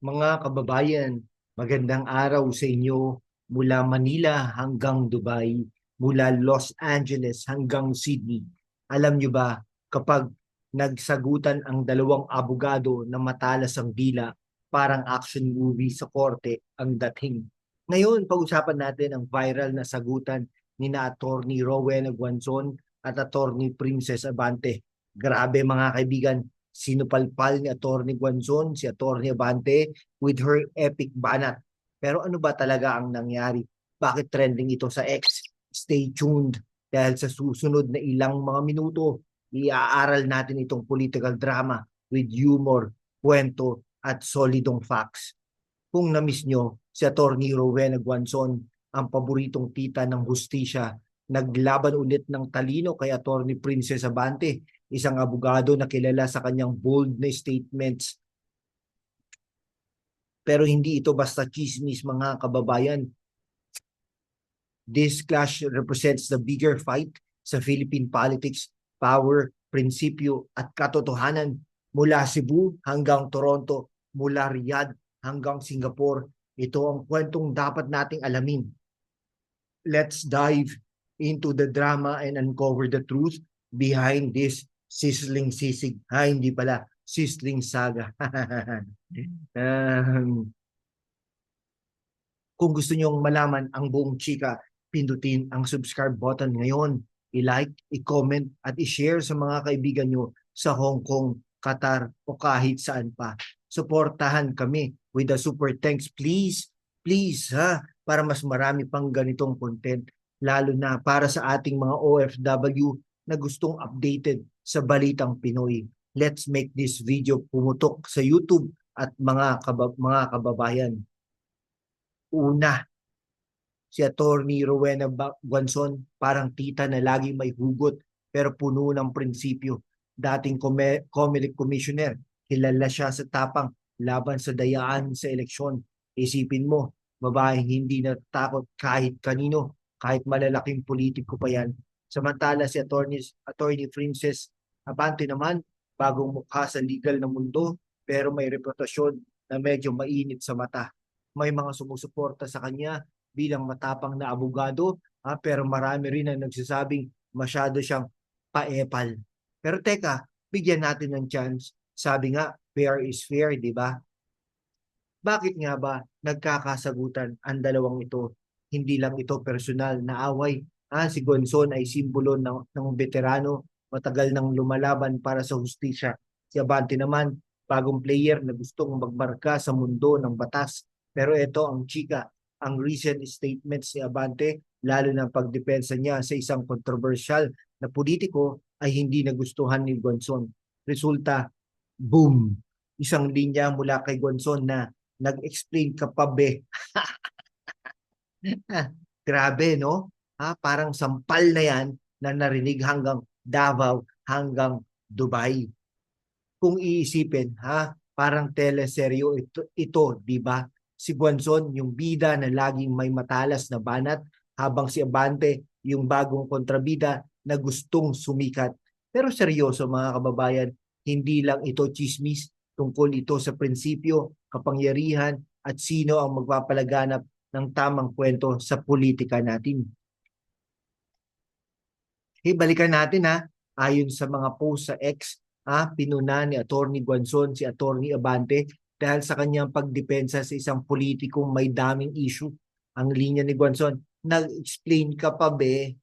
Mga kababayan, magandang araw sa inyo mula Manila hanggang Dubai, mula Los Angeles hanggang Sydney. Alam nyo ba, kapag nagsagutan ang dalawang abogado na matalas ang dila, parang action movie sa korte ang dating. Ngayon, pag-usapan natin ang viral na sagutan ni na Attorney Rowena Guanzon at Attorney Princess Abante. Grabe mga kaibigan, sinupalpal ni Attorney Guanzon si Attorney Abante with her epic banat. Pero ano ba talaga ang nangyari? Bakit trending ito sa X? Stay tuned dahil sa susunod na ilang mga minuto, iaaral natin itong political drama with humor, kwento at solidong facts. Kung na-miss nyo, si Attorney Rowena Guanzon, ang paboritong tita ng hustisya, naglaban ulit ng talino kay Attorney Princess Abante, isang abogado na kilala sa kanyang bold na statements. Pero hindi ito basta chismis mga kababayan. This clash represents the bigger fight sa Philippine politics, power, prinsipyo at katotohanan mula Cebu hanggang Toronto, mula Riyadh hanggang Singapore. Ito ang kwentong dapat nating alamin. Let's dive into the drama and uncover the truth behind this sizzling sisig. Hindi pala, sizzling saga. um, Kung gusto nyong malaman ang buong chika, pindutin ang subscribe button ngayon. I-like, i-comment at i-share sa mga kaibigan nyo sa Hong Kong, Qatar o kahit saan pa. Suportahan kami with the super thanks please. Please ha, para mas marami pang ganitong content. Lalo na para sa ating mga OFW na gustong updated sa balitang Pinoy. Let's make this video pumutok sa YouTube at mga kababayan. Una, si Attorney Rowena Guanzon, parang tita na laging may hugot pero puno ng prinsipyo. Dating Comelec Commissioner, kilala siya sa tapang laban sa dayaan sa eleksyon. Isipin mo, babaeng hindi natakot kahit kanino, kahit malalaking politiko pa yan. Samantala si Attorney Princess Abante naman, bagong mukha sa legal na mundo pero may reputasyon na medyo mainit sa mata. May mga sumusuporta sa kanya bilang matapang na abogado, pero marami rin ang nagsasabing masyado siyang paepal. Pero teka, bigyan natin ng chance. Sabi nga, fair is fair, di ba? Bakit nga ba nagkakasagutan ang dalawang ito? Hindi lang ito personal na away. Si Gonzon ay simbolo ng veterano, matagal nang lumalaban para sa hustisya. Si Abante naman, bagong player na gustong magmarka sa mundo ng batas. Pero ito ang chika, ang recent statements ni Abante, lalo na pagdepensa niya sa isang kontrobersyal na politiko ay hindi nagustuhan ni Gonzon. Resulta, boom! Isang linya mula kay Gonzon na nag-explain ka pa be. Grabe, no? Parang sampal na yan na narinig hanggang Davao, hanggang Dubai. Kung iisipin, parang teleseryo ito, di ba? Si Guanzon, yung bida na laging may matalas na banat, habang si Abante, yung bagong kontrabida na gustong sumikat. Pero seryoso mga kababayan, hindi lang ito chismis, tungkol ito sa prinsipyo, kapangyarihan, at sino ang magpapalaganap ng tamang kwento sa politika natin. Balikan natin ayon sa mga post sa X, pinuna ni Attorney Guanzon si Attorney Abante dahil sa kanyang pagdepensa sa isang politikong may daming issue. Ang linya ni Guanzon, nag-explain ka pa be.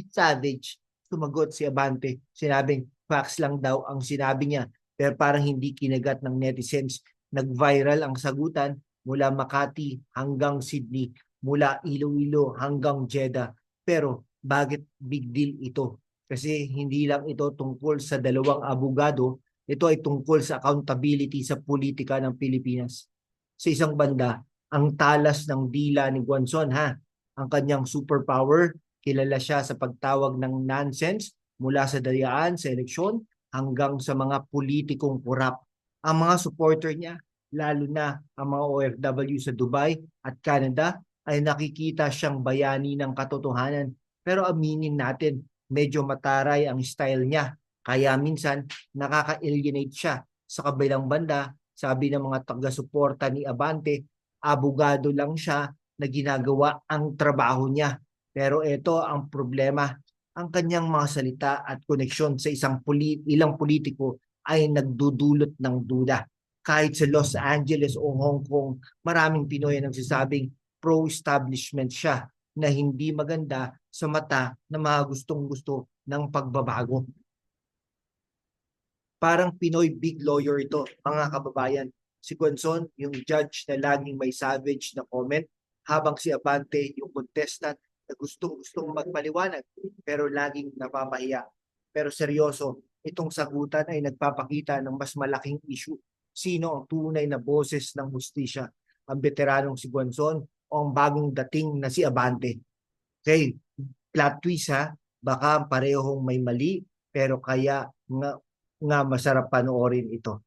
Savage. Sumagot si Abante, sinabing facts lang daw ang sinabi niya, pero parang hindi kinagat ng netizens. Nag-viral ang sagutan mula Makati hanggang Sydney, mula Iloilo hanggang Jeddah. Pero bakit big deal ito? Kasi hindi lang ito tungkol sa dalawang abogado, ito ay tungkol sa accountability sa politika ng Pilipinas. Sa isang banda, ang talas ng dila ni Guanzon, ang kanyang superpower, kilala siya sa pagtawag ng nonsense mula sa dayaan sa eleksyon hanggang sa mga politikong kurap. Ang mga supporter niya, lalo na ang mga OFW sa Dubai at Canada, ay nakikita siyang bayani ng katotohanan. Pero aminin natin, medyo mataray ang style niya. Kaya minsan nakaka-alienate siya. Sa kabilang banda, Sabi ng mga taga-suporta ni Abante, abogado lang siya na ginagawa ang trabaho niya. Pero ito ang problema, ang kanyang mga salita at koneksyon sa ilang politiko ay nagdudulot ng duda. Kahit sa Los Angeles o Hong Kong, maraming Pinoy ang nagsasabing pro-establishment siya na hindi maganda sa mata ng mga gustong-gusto ng pagbabago. Parang Pinoy big lawyer ito, mga kababayan. Si Gonzon, yung judge na laging may savage na comment, habang si Abante, yung contestant na gustong-gustong magpaliwanag, pero laging napapahiya. Pero seryoso, itong sagutan ay nagpapakita ng mas malaking issue. Sino ang tunay na boses ng hustisya? Ang veteranong si Gonzon o ang bagong dating na si Abante? Okay, plot twist ha, baka parehong may mali, pero kaya nga masarap panoorin ito.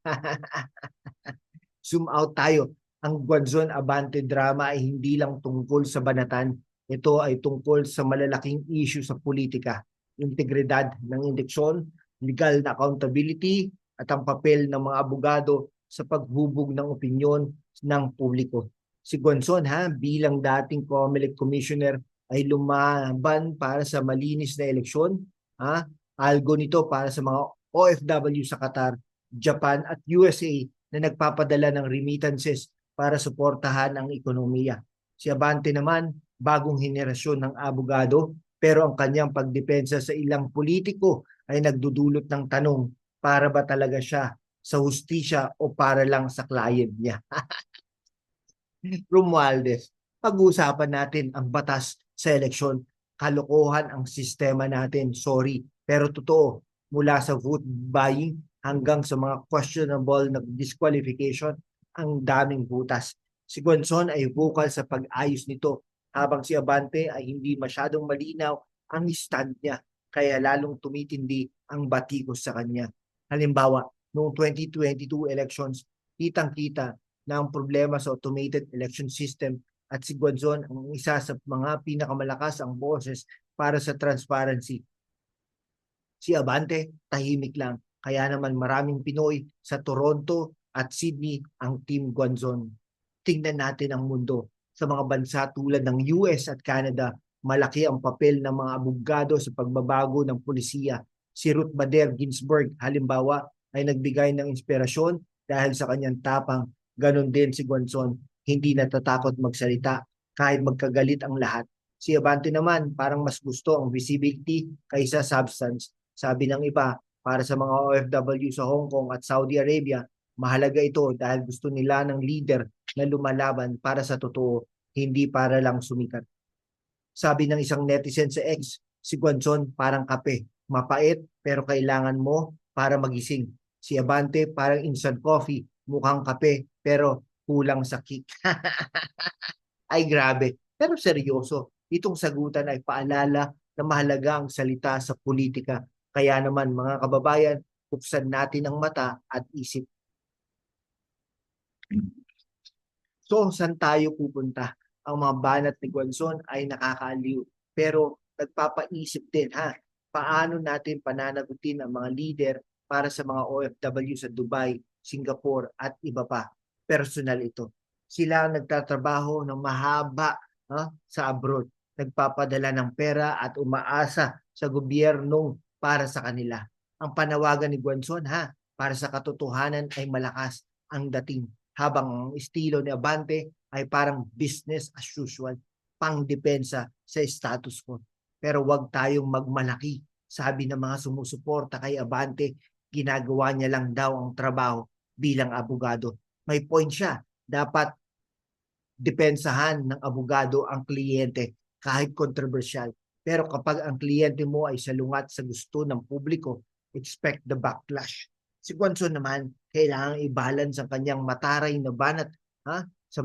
Zoom out tayo. Ang Gonzon Abante drama ay hindi lang tungkol sa banatan. Ito ay tungkol sa malalaking issue sa politika. Integridad ng eleksyon, legal na accountability, at ang papel ng mga abogado sa paghubog ng opinyon ng publiko. Si Gonzon bilang dating COMELEC commissioner ay lumaban para sa malinis na eleksyon. Algo nito para sa mga OFW sa Qatar, Japan at USA na nagpapadala ng remittances para suportahan ang ekonomiya. Si Abante naman, bagong henerasyon ng abogado, pero ang kanyang pagdepensa sa ilang politiko ay nagdudulot ng tanong, para ba talaga siya sa hustisya o para lang sa client niya? Romualdez, pag-uusapan natin ang batas sa eleksyon. Kalokohan ang sistema natin, sorry, pero totoo. Mula sa vote buying hanggang sa mga questionable na disqualification, ang daming butas. Si Gonzon ay vocal sa pag-ayos nito, habang si Abante ay hindi masyadong malinaw ang stand niya, kaya lalong tumitindi ang batikos sa kanya. Halimbawa, noong 2022 elections, kitang-kita na ang problema sa automated election system, at si Gonzon ang isa sa mga pinakamalakas ang boses para sa transparency. Si Abante, tahimik lang. Kaya naman maraming Pinoy sa Toronto at Sydney ang Team Gonzon. Tingnan natin ang mundo. Sa mga bansa tulad ng US at Canada, malaki ang papel ng mga abogado sa pagbabago ng pulisiya. Si Ruth Bader Ginsburg, halimbawa, ay nagbigay ng inspirasyon dahil sa kanyang tapang. Ganon din si Gonzon, hindi natatakot magsalita kahit magkagalit ang lahat. Si Abante naman, parang mas gusto ang visibility kaysa substance. Sabi ng iba, para sa mga OFW sa Hong Kong at Saudi Arabia, mahalaga ito dahil gusto nila ng leader na lumalaban para sa totoo, hindi para lang sumikat. Sabi ng isang netizen sa X, si Gonzon parang kape, mapait pero kailangan mo para magising. Si Abante parang instant coffee, mukhang kape pero kulang sa kick. Ay grabe, pero seryoso. Itong sagutan ay paalala na mahalaga ang salita sa politika. Kaya naman mga kababayan, buksan natin ang mata at isip. So, saan tayo pupunta? Ang mga banat ni Gonzon ay nakakaaliw. Pero nagpapaisip din paano natin pananagutin ang mga leader para sa mga OFW sa Dubai, Singapore at iba pa. Personal ito. Sila ang nagtatrabaho ng mahaba sa abroad. Nagpapadala ng pera at umaasa sa gobyernong para sa kanila. Ang panawagan ni Gonzon para sa katotohanan ay malakas ang dating, habang ang estilo ni Abante ay parang business as usual, pangdepensa sa status quo. Pero wag tayong magmalaki. Sabi ng mga sumusuporta kay Abante, ginagawa niya lang daw ang trabaho bilang abogado. May point siya. Dapat depensahan ng abogado ang kliyente kahit kontrobersyal. Pero kapag ang kliyente mo ay salungat sa gusto ng publiko, expect the backlash. Si Gonzon naman, kailangang i-balance ang kanyang mataray na banat sa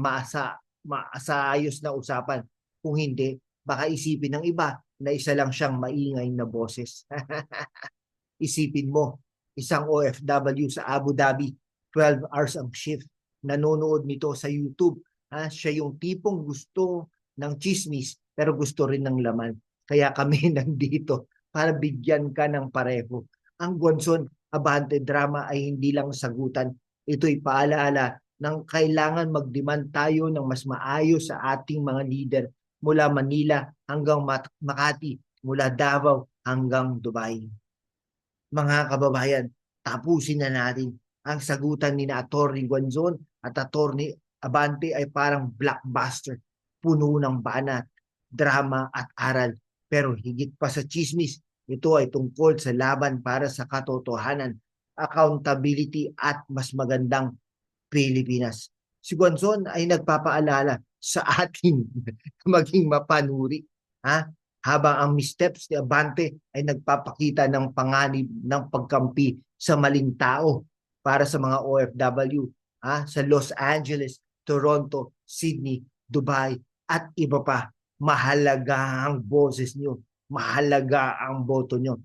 maasayos na usapan. Kung hindi, baka isipin ng iba na isa lang siyang maingay na boses. Isipin mo, isang OFW sa Abu Dhabi, 12 hours ang shift. Nanonood nito sa YouTube. Siya yung tipong gusto ng chismis pero gusto rin ng laman. Kaya kami nandito para bigyan ka ng pareho. Ang Gonzon Abante drama ay hindi lang sagutan, Ito'y paalaala ng kailangan mag-demand tayo ng mas maayos sa ating mga leader mula Manila hanggang Makati, mula Davao hanggang Dubai. Mga kababayan, tapusin na natin ang sagutan ni na Atty. Guanzon at Atty. Abante ay parang blockbuster, puno ng banat, drama at aral. Pero higit pa sa chismis, ito ay tungkol sa laban para sa katotohanan, accountability at mas magandang Pilipinas. Si Guanzon ay nagpapaalala sa atin maging mapanuri. Ha? Habang ang missteps ni Abante ay nagpapakita ng panganib ng pagkampi sa maling tao para sa mga OFW sa Los Angeles, Toronto, Sydney, Dubai at iba pa. Mahalaga ang boses nyo. Mahalaga ang boto nyo.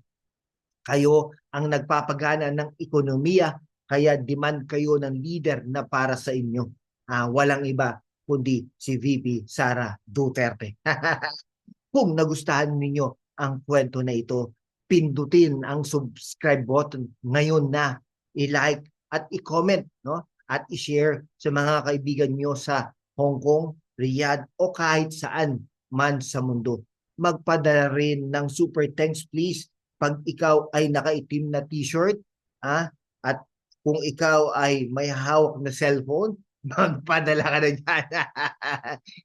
Kayo ang nagpapagana ng ekonomiya, kaya demand kayo ng leader na para sa inyo. Walang iba kundi si VP Sara Duterte. Kung nagustuhan ninyo ang kwento na ito, pindutin ang subscribe button ngayon na, i-like at i-comment, no? At i-share sa mga kaibigan nyo sa Hong Kong, Riyadh o kahit saan man sa mundo. Magpadala rin ng super thanks please pag ikaw ay nakaitim na t-shirt, at kung ikaw ay may hawak na cellphone, magpadala ka na dyan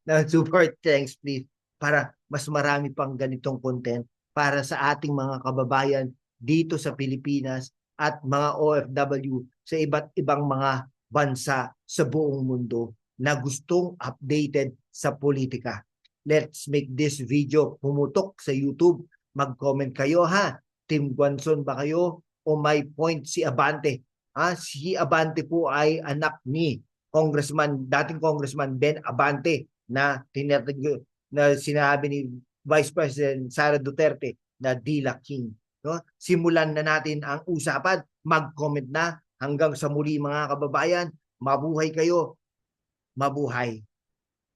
ng super thanks please para mas marami pang ganitong content para sa ating mga kababayan dito sa Pilipinas at mga OFW sa iba't ibang mga bansa sa buong mundo na gustong updated sa politika. Let's make this video pumutok sa YouTube. Mag-comment kayo ha. Team Guanzon ba kayo o may point si Abante? Si Abante po ay anak ni dating Congressman Ben Abante na sinabi ni Vice President Sara Duterte na Dila King. No? Simulan na natin ang usapan. Mag-comment na. Hanggang sa muli mga kababayan. Mabuhay kayo. Mabuhay